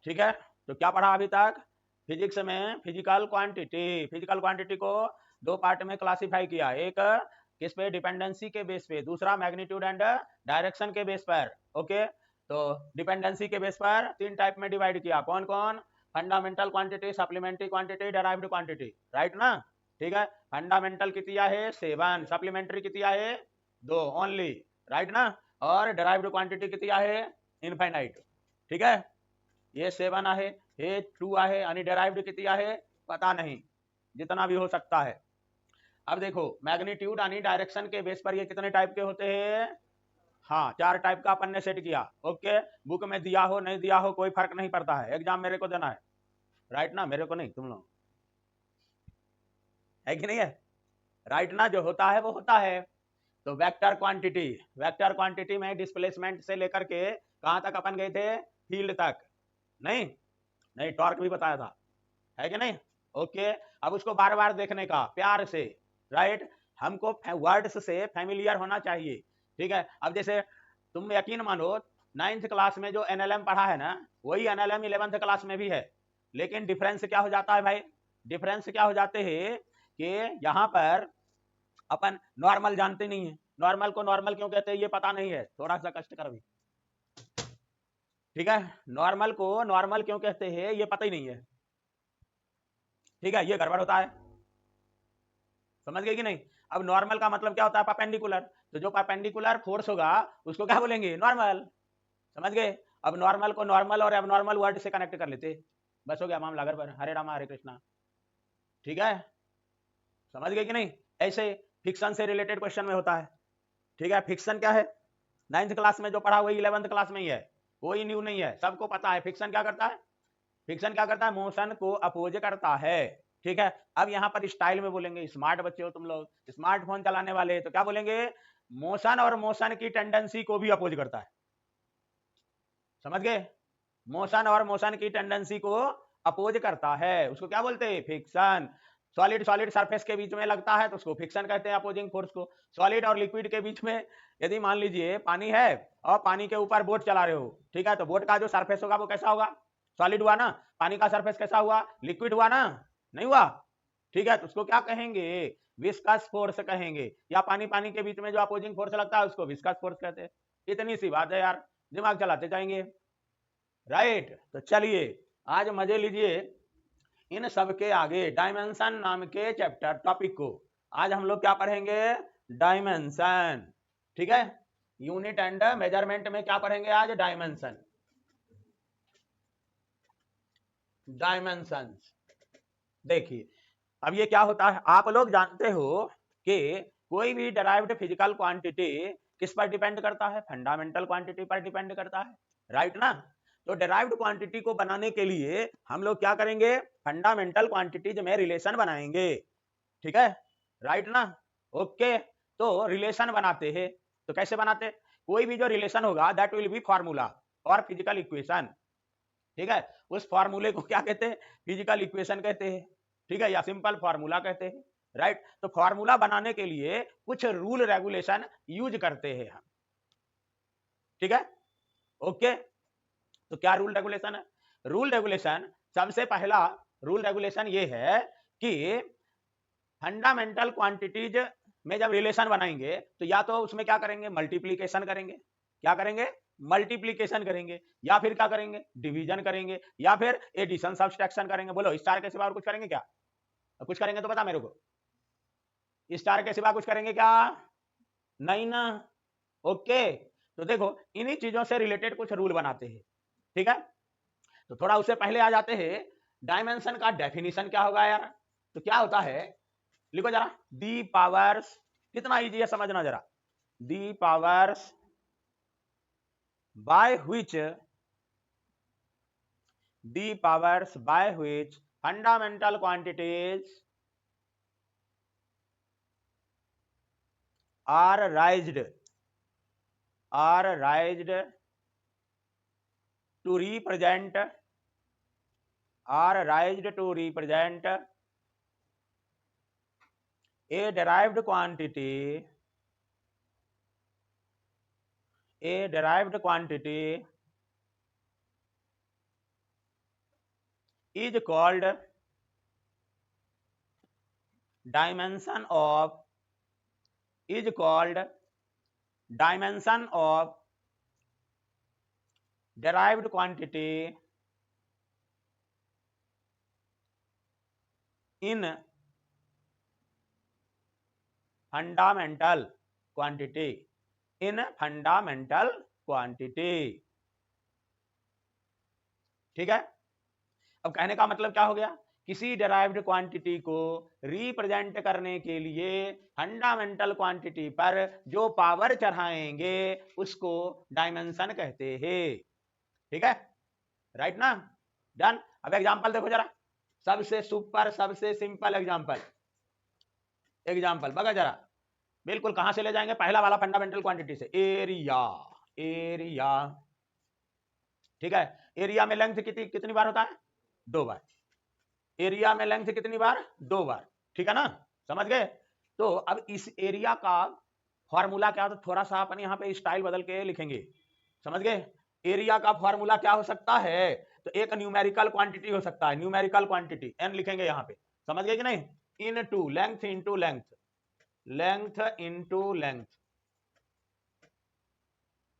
ठीक है, तो क्या पढ़ा अभी तक? फिजिक्स में फिजिकल क्वांटिटी को दो पार्ट में क्लासिफाई किया, एक किस पे, डिपेंडेंसी के बेस पे, दूसरा मैग्नीट्यूड एंड डायरेक्शन के बेस पर। ओके, तो डिपेंडेंसी के बेस पर तीन टाइप में डिवाइड किया, कौन कौन? Fundamental quantity, supplementary quantity, derived quantity, right ना? ठीक है, फंडामेंटल कितना है 7, सप्लीमेंट्री कितना है 2 ओनली, राइट ना? और डेराइव्ड क्वांटिटी कितना है इनफाइनाइट। ठीक है, ये 7 आहे, ये 2 आहे आणि डेराइव्ड किती आहे पता नहीं, जितना भी हो सकता है। अब देखो मैग्नीट्यूड यानी डायरेक्शन के बेस पर ये कितने टाइप के होते हैं? हाँ, 4 टाइप का अपन ने सेट किया। ओके, बुक में दिया हो नहीं दिया हो कोई फर्क नहीं पड़ता है, एग्जाम मेरे को देना है, राइट ना? मेरे को नहीं, तुम लोग, है कि नहीं है? राइट ना? जो होता है वो होता है। तो वेक्टर क्वांटिटी में डिस्प्लेसमेंट से लेकर के कहां तक अपन गए थे? फील्ड तक। नहीं नहीं, टॉर्क भी बताया था, है कि नहीं? ओके, अब उसको बार बार देखने का प्यार से, राइट? हमको वर्ड्स से फैमिलियर होना चाहिए। ठीक है, अब जैसे तुम यकीन मानो 9th क्लास में जो एनएलएम पढ़ा है ना, वही एनएलएम 11th क्लास में भी है, लेकिन डिफरेंस क्या हो जाता है भाई? डिफरेंस क्या हो जाते हैं कि यहाँ पर अपन नॉर्मल जानते नहीं है, नॉर्मल को नॉर्मल क्यों कहते हैं ये पता नहीं है, थोड़ा सा कष्ट कर भी। ठीक है, नॉर्मल को नॉर्मल क्यों कहते हैं ये पता ही नहीं है। ठीक है, ये गड़बड़ होता है, समझ गए कि नहीं? अब नॉर्मल का मतलब क्या होता है? परपेंडिकुलर, तो जो परपेंडिकुलर फोर्स होगा उसको क्या बोलेंगे? नॉर्मल, समझ गए? अब नॉर्मल को नॉर्मल और एबनॉर्मल वर्ड से कनेक्ट कर लेते, बस हो गया मामला घर पर। हरे रामा हरे कृष्णा। ठीक है, समझ गए कि नहीं? ऐसे फिक्शन से रिलेटेड क्वेश्चन में होता है। ठीक है, फिक्शन क्या है? 9th क्लास में जो पढ़ा वही 11th क्लास में ही है, कोई न्यू नहीं है, सबको पता है। फिक्शन क्या करता है? फिक्शन क्या करता है? मोशन को अपोज करता है। ठीक है, अब यहां पर स्टाइल में बोलेंगे, स्मार्ट बच्चे हो तुम लोग, स्मार्टफोन चलाने वाले, तो क्या बोलेंगे? मोशन और मोशन की टेंडेंसी को भी अपोज करता है, समझ गए? मोशन और मोशन की टेंडेंसी को अपोज करता है, उसको क्या बोलते हैं? फिक्शन। सॉलिड सॉलिड सरफेस के बीच में लगता है तो उसको फिक्शन कहते हैं, अपोजिंग फोर्स को। सॉलिड और लिक्विड के बीच में, यदि मान लीजिए पानी है और पानी के ऊपर बोट चला रहे हो, ठीक है, तो बोट का जो सरफेस होगा वो कैसा होगा? सॉलिड हुआ ना? पानी का सरफेस कैसा हुआ? लिक्विड हुआ ना? नहीं हुआ? ठीक है, तो उसको क्या कहेंगे? विस्कस फोर्स कहेंगे, या पानी पानी के बीच में जो अपोजिंग फोर्स लगता है उसको विस्कस फोर्स कहते हैं। इतनी सी बात है यार, दिमाग चलाते जाएंगे, राइट? तो चलिए आज मजे लीजिए इन सब के आगे डायमेंशन नाम के चैप्टर टॉपिक को। आज हम लोग क्या पढ़ेंगे? डायमेंशन। ठीक है, यूनिट एंड मेजरमेंट में क्या पढ़ेंगे आज? Dimension, dimension. देखिए अब ये क्या होता है, आप लोग जानते हो कि कोई भी डिराइव्ड फिजिकल क्वांटिटी किस पर डिपेंड करता है? फंडामेंटल क्वांटिटी पर डिपेंड करता है, राइट ना? तो डिराइव्ड क्वांटिटी को बनाने के लिए हम लोग क्या करेंगे? फंडामेंटल क्वांटिटीज में रिलेशन बनाएंगे, ठीक है, राइट ना? ओके, तो रिलेशन बनाते हैं, तो कैसे बनाते? कोई भी जो रिलेशन होगा दैट विल बी फार्मूला और फिजिकल इक्वेशन। ठीक है, उस फार्मूले को क्या कहते हैं? फिजिकल इक्वेशन कहते हैं, ठीक है, या सिंपल फार्मूला कहते हैं, राइट? तो फार्मूला बनाने के लिए कुछ रूल रेगुलेशन यूज करते हैं हम, ठीक है, ओके। तो क्या रूल रेगुलेशन है? रूल रेगुलेशन, सबसे पहला रूल रेगुलेशन ये है कि फंडामेंटल क्वांटिटीज में जब रिलेशन बनाएंगे तो या तो उसमें क्या करेंगे? मल्टीप्लीकेशन करेंगे। क्या करेंगे? मल्टीप्लीकेशन करेंगे, या फिर क्या करेंगे? डिवीजन करेंगे, या फिर एडिशन सब्सट्रैक्शन करेंगे। बोलो स्टार के सिवा और कुछ करेंगे क्या? कुछ करेंगे तो बता मेरे को, स्टार के सिवा कुछ करेंगे क्या? नहीं ना? ओके, तो देखो इन्हीं चीजों से रिलेटेड कुछ रूल बनाते हैं, ठीक है। तो थोड़ा उससे पहले आ जाते हैं, डायमेंशन का डेफिनेशन क्या होगा यार? तो क्या होता है, लिखो जरा, दी पावर्स, कितना इजी है समझना जरा, the powers by which, the powers by which fundamental quantities are raised to represent a derived quantity is called dimension of derived quantity in fundamental quantity ठीक है। अब कहने का मतलब क्या हो गया, किसी डेराइव्ड क्वांटिटी को रिप्रेजेंट करने के लिए फंडामेंटल क्वांटिटी पर जो पावर चढ़ाएंगे उसको डायमेंशन कहते हैं। ठीक है, राइट ना, डन। अब एग्जांपल देखो जरा, सबसे सुपर सबसे सिंपल एग्जांपल बगा जरा, बिल्कुल कहां से ले जाएंगे, पहला वाला फंडामेंटल क्वांटिटी से, एरिया। ठीक है, एरिया में लेंथ कितनी बार होता है, 2 बार। एरिया में लेंथ कितनी बार, 2 बार। ठीक है ना, समझ गए। तो अब इस एरिया का फॉर्मूला क्या होता है, थोड़ा सा अपन यहाँ पे स्टाइल बदल के लिखेंगे, समझ गए। एरिया का फॉर्मूला क्या हो सकता है, तो एक न्यूमेरिकल क्वांटिटी हो सकता है, न्यूमेरिकल क्वांटिटी एन लिखेंगे यहाँ पे, समझ गए कि नहीं, इन टू लेंथ इंटू लेंथ।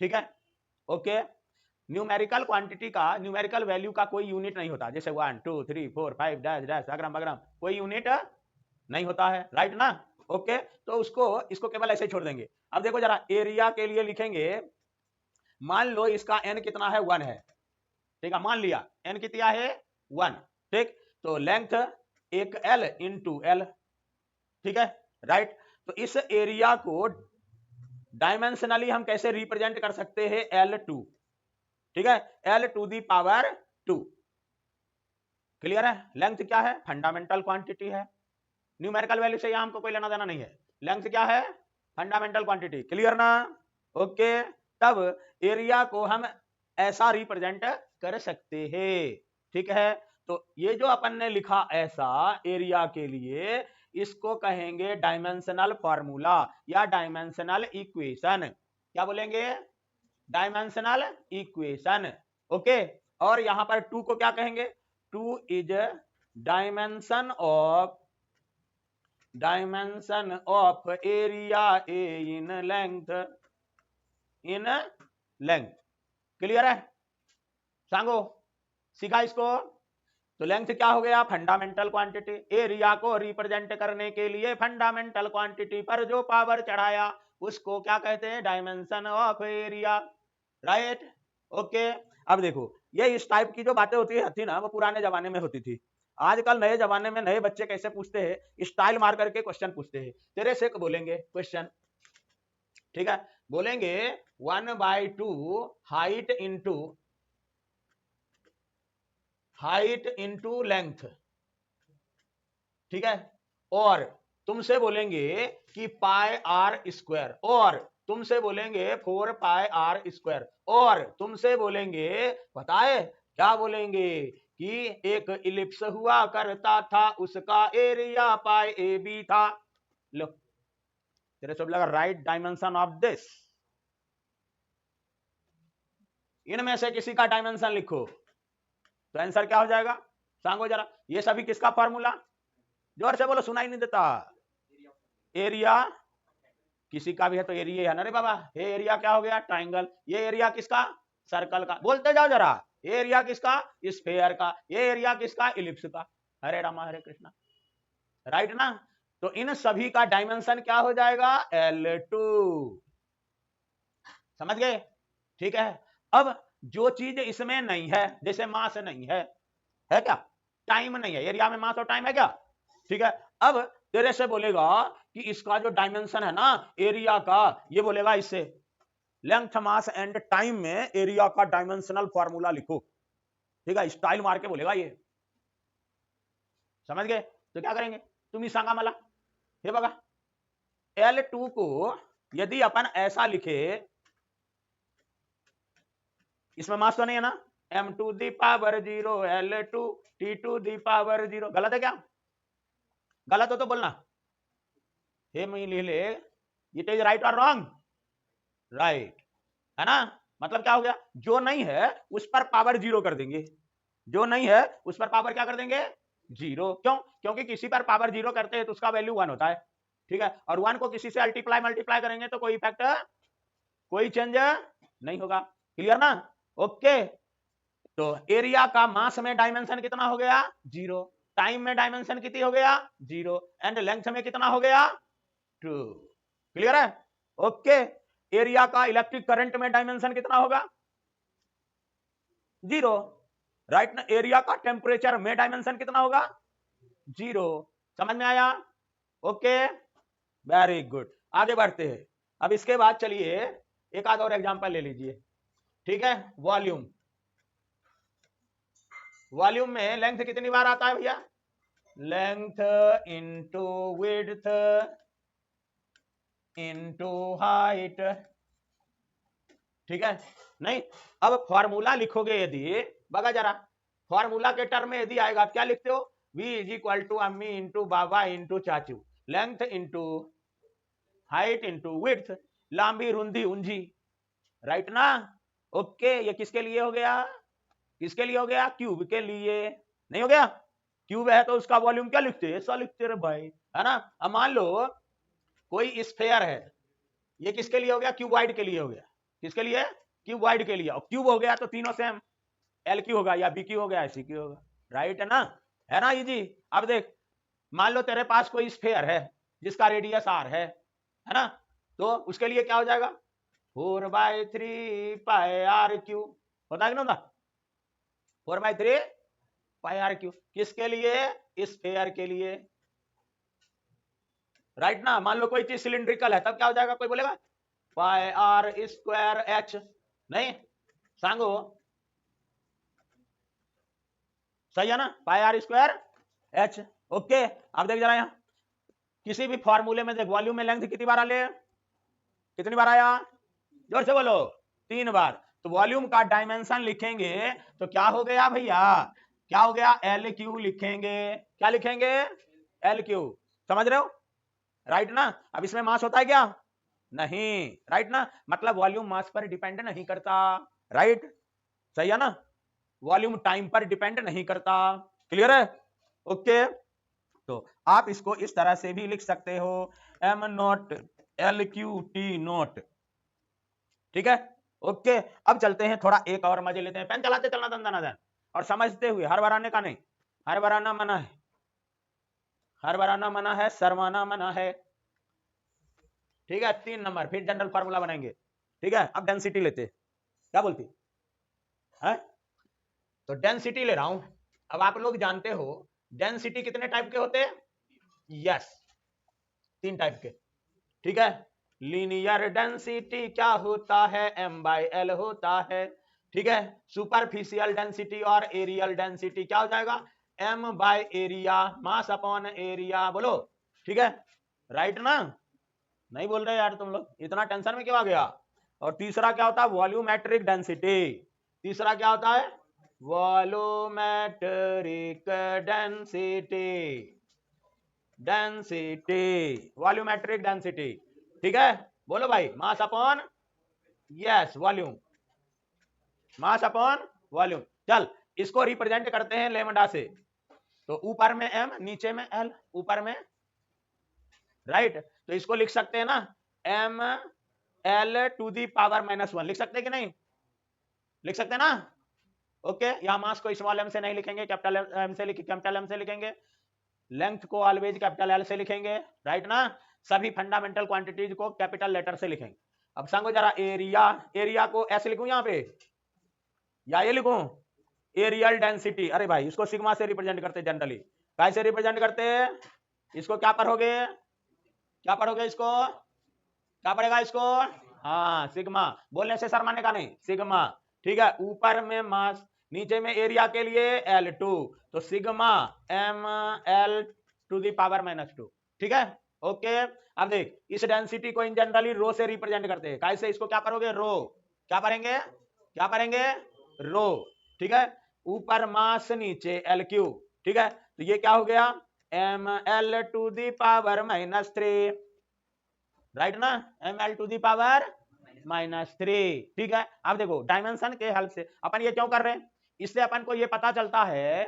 ठीक है, ओके। न्यूमेरिकल क्वांटिटी का, न्यूमेरिकल वैल्यू का कोई यूनिट नहीं होता, जैसे 1 2 3 4 5 डैश डैश अग्रम बग्रम, कोई यूनिट नहीं होता है, राइट ना, ओके। तो इसको केवल ऐसे छोड़ देंगे। अब देखो जरा, एरिया के लिए लिखेंगे, मान लो इसका एन कितना है, 1 है। ठीक है, मान लिया एन कितना है, 1। ठीक, तो लेंथ एक एल इंटू एल। ठीक है, राइट। तो इस एरिया को डायमेंशनली हम कैसे रिप्रेजेंट कर सकते हैं, L2। ठीक है, L to the power 2। Clear है, लेंथ क्या है, फंडामेंटल क्वांटिटी है, न्यूमेरिकल वैल्यू से यहां हमको कोई लेना देना नहीं है, लेंथ क्या है, फंडामेंटल क्वांटिटी। क्लियर ना, ओके। तब एरिया को हम ऐसा रिप्रेजेंट कर सकते हैं। ठीक है, तो ये जो अपन ने लिखा ऐसा एरिया के लिए, इसको कहेंगे डायमेंशनल फॉर्मूला या डायमेंशनल इक्वेशन। क्या बोलेंगे, डायमेंशनल इक्वेशन, ओके। और यहां पर 2 को क्या कहेंगे, 2 is dimension of area A in length. Clear है, सांगो सीखा इसको। तो लेंथ क्या हो गया, फंडामेंटल क्वांटिटी। एरिया को रिप्रेजेंट करने के लिए फंडामेंटल क्वांटिटी पर जो पावर चढ़ाया उसको क्या कहते हैं, dimension of area, right, okay. अब देखो, ये इस टाइप की जो बातें होती थी ना, वो पुराने जमाने में होती थी। आजकल नए जमाने में नए बच्चे कैसे पूछते हैं, स्टाइल मार करके क्वेश्चन पूछते हैं। तेरे से बोलेंगे क्वेश्चन, ठीक है, बोलेंगे 1/2 हाइट इंटू लेंथ। ठीक है, और तुमसे बोलेंगे कि पाई आर स्क्वायर, और तुमसे बोलेंगे 4 पाई आर स्क्वायर, और तुमसे बोलेंगे, बताए क्या बोलेंगे, कि एक इलिप्स हुआ करता था, उसका एरिया पाई ए बी था। लो, तेरे सब लगा राइट डायमेंशन ऑफ दिस, इनमें से किसी का डायमेंशन लिखो, तो आंसर क्या हो जाएगा, सांगो जरा। ये सभी किसका फॉर्मूला, जोर से बोलो, सुनाई नहीं देता। एरिया किसी का भी है तो एरिया है ना रे बाबा, ये एरिया क्या हो गया, ट्राइंगल। ये एरिया किसका, सर्कल का। बोलते जाओ जरा, ये एरिया किसका, स्फेयर का। ये एरिया किसका, इलिप्स का। हरे रामा हरे कृष्णा, राइट ना। तो इन सभी का डायमेंशन क्या हो जाएगा, L2। समझ गए, ठीक है। अब जो चीज इसमें नहीं है, जैसे मास नहीं है क्या, टाइम नहीं है, एरिया में मास और टाइम है क्या, ठीक है। अब तेरे से बोलेगा कि इसका जो डायमेंशन है ना एरिया का, ये बोलेगा इससे लेंथ मास एंड टाइम में एरिया का डायमेंशनल फॉर्मूला लिखो, ठीक है, स्टाइल मार के बोलेगा ये, समझ गए। तो क्या करेंगे, तुम्ही सांगा मला, हे बघा L2 को यदि अपन ऐसा लिखे, इसमें मास तो नहीं है ना, m to the power 0 L2 T to the power 0, गलत है क्या, गलत हो तो बोलना, हे मैं ले ले, इट इज राइट और रॉन्ग, राइट है ना। मतलब क्या हो गया, जो नहीं है उस पर पावर 0 कर देंगे, जो नहीं है उस पर पावर क्या कर देंगे, जीरो। क्यों? क्योंकि किसी पर पावर जीरो करते हैं तो उसका वैल्यू 1 होता है, ठीक है, और 1 को किसी से मल्टीप्लाई करेंगे तो कोई इफेक्ट, कोई चेंज नहीं होगा। क्लियर ना? ओके। तो एरिया का मास में डायमेंशन कितना हो गया, जीरो। टाइम में डायमेंशन कितनी हो गया, जीरो। एंड लेंथ में कितना हो गया, 2। क्लियर है? ओके। एरिया का इलेक्ट्रिक करंट में डायमेंशन कितना होगा, जीरो। राइट ना? एरिया का टेम्परेचर में डायमेंशन कितना होगा, जीरो। समझ में आया? Okay, very good. आगे बढ़ते हैं। अब इसके बाद चलिए एक आध और एग्जांपल ले लीजिए, ठीक है। वॉल्यूम, वॉल्यूम में लेंथ कितनी बार आता है भैया, length into width into height, ठीक है। नहीं, अब फॉर्मूला लिखोगे यदि, बगा जरा, फॉर्मूला के टर्म में यदि आएगा क्या लिखते हो, v इज इक्वल टू अम्मी इंटू बाबा इंटू चाचू, length into height into width, लांबी रुंदी ऊंजी, राइट ना? ओके, ये किसके लिए हो गया, किसके लिए हो गया, क्यूब के लिए। नहीं हो गया? क्यूब है तो उसका वॉल्यूम क्या लिखते हैं, ऐसा लिखते रहे भाई, है ना? अब मान लो कोई स्फेयर है, ये किसके लिए हो गया, क्यूबॉइड के लिए हो गया। किसके लिए, क्यूबॉइड के लिए। और क्यूब हो गया तो तीनों सेम, एल क्यू होगा या बी क्यू हो गया, सी क्यू होगा, राइट है ना? है ना इजी? अब देख, मान लो तेरे पास कोई स्फेयर है जिसका रेडियस आर है ना? तो उसके लिए क्या हो जाएगा, 4/3 पाई आर क्यू होता है कि ना, 4/3 पाई आर क्यू। किसके लिए, स्फेयर के लिए, राइट ना? मान लो कोई चीज सिलिंड्रिकल है तब क्या हो जाएगा, कोई बोलेगा पाई आर स्क्वायर एच, नहीं सांगो, सही है ना, पाई आर स्क्वायर एच। ओके, अब देख जरा यहां किसी भी फॉर्मूले में देख, वॉल्यूम में लेंथ कितनी बार आ ले, कितनी बार आया, जोर से बोलो, 3 बार। तो वॉल्यूम का डायमेंशन लिखेंगे तो क्या हो गया भैया, क्या हो गया, एल क्यू लिखेंगे। क्या लिखेंगे, एल क्यू। समझ रहे हो, राइट ना? अब इसमें मास होता है क्या, नहीं, राइट ना? मतलब वॉल्यूम मास पर डिपेंड नहीं करता, राइट? सही है ना? वॉल्यूम टाइम पर डिपेंड नहीं करता। क्लियर है? ओके। तो आप इसको इस तरह से भी लिख सकते हो, am naught L Q T not, ठीक है। ओके, अब चलते हैं थोड़ा एक और मजे लेते हैं, पेन चलाते चलना दंदनादन और समझते हुए, हर बार आने का नहीं, हर बार आना मना है, हर बार आना मना है, शर्माना मना है, ठीक है। 3 नंबर, फिर जनरल फार्मूला बनाएंगे, ठीक है। अब डेंसिटी लेते, क्या बोलती है, तो डेंसिटी ले रहा हूं। अब आप लोग जानते हो डेंसिटी कितने टाइप के होते हैं, यस 3 टाइप के, ठीक है। लीनियर डेंसिटी क्या होता है, m/l होता है, ठीक है। सुपरफिशियल डेंसिटी और एरियल डेंसिटी क्या हो जाएगा, m/एरिया, मास अपॉन एरिया, बोलो, ठीक है, राइट ना? नहीं बोल रहे यार तुम लोग, इतना टेंशन में क्यों आ गया। और तीसरा क्या होता है, वॉल्यूमेट्रिक डेंसिटी। तीसरा क्या होता है, volumetric density, density, volumetric density, ठीक है। बोलो भाई, mass upon, yes volume, mass upon volume. चल इसको रिप्रेजेंट करते हैं लेमडा से, तो ऊपर में m नीचे में l, ऊपर में, राइट। तो इसको लिख सकते हैं ना, m l to the power -1, लिख सकते हैं कि नहीं, लिख सकते हैं ना? ओके, यहां मास को स्मॉल m से नहीं लिखेंगे, कैपिटल m से कैपिटल m से लिखेंगे, लेंथ को ऑलवेज कैपिटल L से लिखेंगे, राइट ना? सभी फंडामेंटल क्वांटिटीज को कैपिटल लेटर से लिखेंगे। अब संगो जरा, एरिया, एरिया को ऐसे लिखूं यहां पे, या ये लिखूं, एरियल डेंसिटी। अरे भाई इसको सिग्मा से रिप्रेजेंट करते जनरली, कैसे रिप्रेजेंट करते हैं, इसको क्या पढ़ोगे, क्या पढ़ोगे इसको, क्या पढ़ेगा इसको, हाँ सिग्मा, बोलने से शर्माने का नहीं, सिग्मा, ठीक है। ऊपर में मास, नीचे में एरिया के लिए L2, तो sigma ml to the power -2, ठीक है। ओके, अब देख इस डेंसिटी को इन जनरली रो से रिप्रेजेंट करते हैं, कैसे, इसको क्या पढ़ोगे, रो, क्या पढ़ेंगे, क्या पढ़ेंगे, रो, ठीक है। ऊपर मास नीचे LQ, ठीक है। तो ये क्या हो गया, ml to the power -3, right ना, ml टू दी पावर -3, ठीक है। अब देखो डायमेंशन के हेल्प से अपन ये क्यों कर रहे हैं, इससे अपन को ये पता चलता है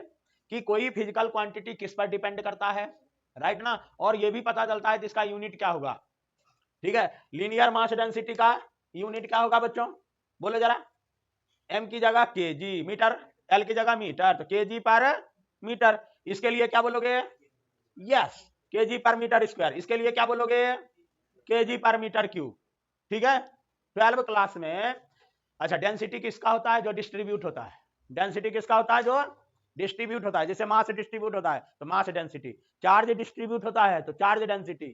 कि कोई फिजिकल क्वांटिटी किस पर डिपेंड करता है, राइट ना, और ये भी पता चलता है इसका यूनिट क्या होगा। ठीक है, लीनियर मास डेंसिटी का यूनिट क्या होगा बच्चों, बोलो जरा। एम की जगह केजी मीटर, एल की जगह मीटर, तो केजी पर मीटर। इसके लिए क्या बोलोगे, यस केजी पर मीटर स्क्वायर। इसके लिए क्या बोलोगे, केजी पर मीटर क्यूब। ठीक है, 12 क्लास में। अच्छा, डेंसिटी किसका होता है, जो डिस्ट्रीब्यूट होता है। डेंसिटी किसका होता है, जो डिस्ट्रीब्यूट होता है। जैसे मास डिस्ट्रीब्यूट होता है तो मास डेंसिटी, चार्ज डिस्ट्रीब्यूट होता है तो चार्ज डेंसिटी,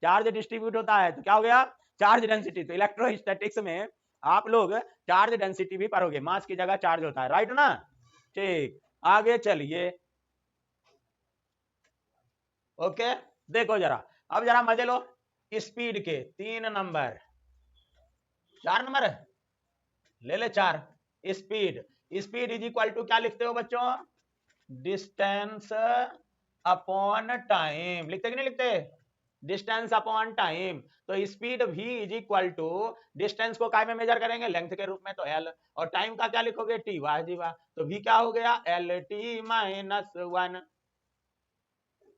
चार्ज डिस्ट्रीब्यूट होता है तो क्या हो गया, चार्ज डेंसिटी। तो इलेक्ट्रोस्टैटिक्स में आप लोग चार्ज डेंसिटी भी पढ़ोगे, मास की जगह चार्ज होता है, राइट ना। ठीक, आगे चलिए। ओके, देखो जरा, अब जरा मजे लो। स्पीड के 3 नंबर, 4 नंबर ले ले 4। Speed, speed is equal to क्या लिखते हो बच्चों, डिस्टेंस अपॉन टाइम। लिखते कि नहीं लिखते, डिस्टेंस अपॉन टाइम। तो speed v is equal to, distance को काय में मेजर करेंगे, लेंथ के रूप में, तो l, और टाइम का क्या लिखोगे, t। वाह जी वाह, तो v क्या हो गया, lt माइनस 1।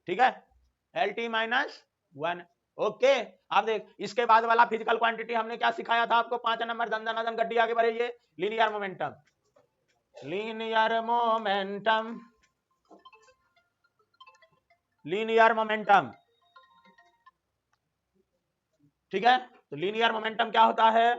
ठीक है, lt माइनस 1। ओके, अब देख इसके बाद वाला फिजिकल क्वांटिटी हमने क्या सिखाया था आपको, 5 नंबर, दंदन गड्डी आगे बढ़िए। Linear momentum, linear momentum, linear momentum. ठीक है, तो लीनियर मोमेंटम क्या होता है,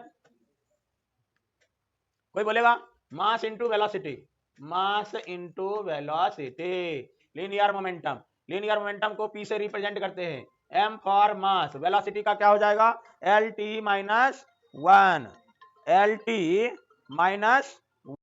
कोई बोलेगा, mass into velocity, mass into velocity, linear momentum. Linear momentum को p से रिप्रेजेंट करते हैं, m फॉर मास, वेलोसिटी का क्या हो जाएगा, lt माइनस 1, lt माइनस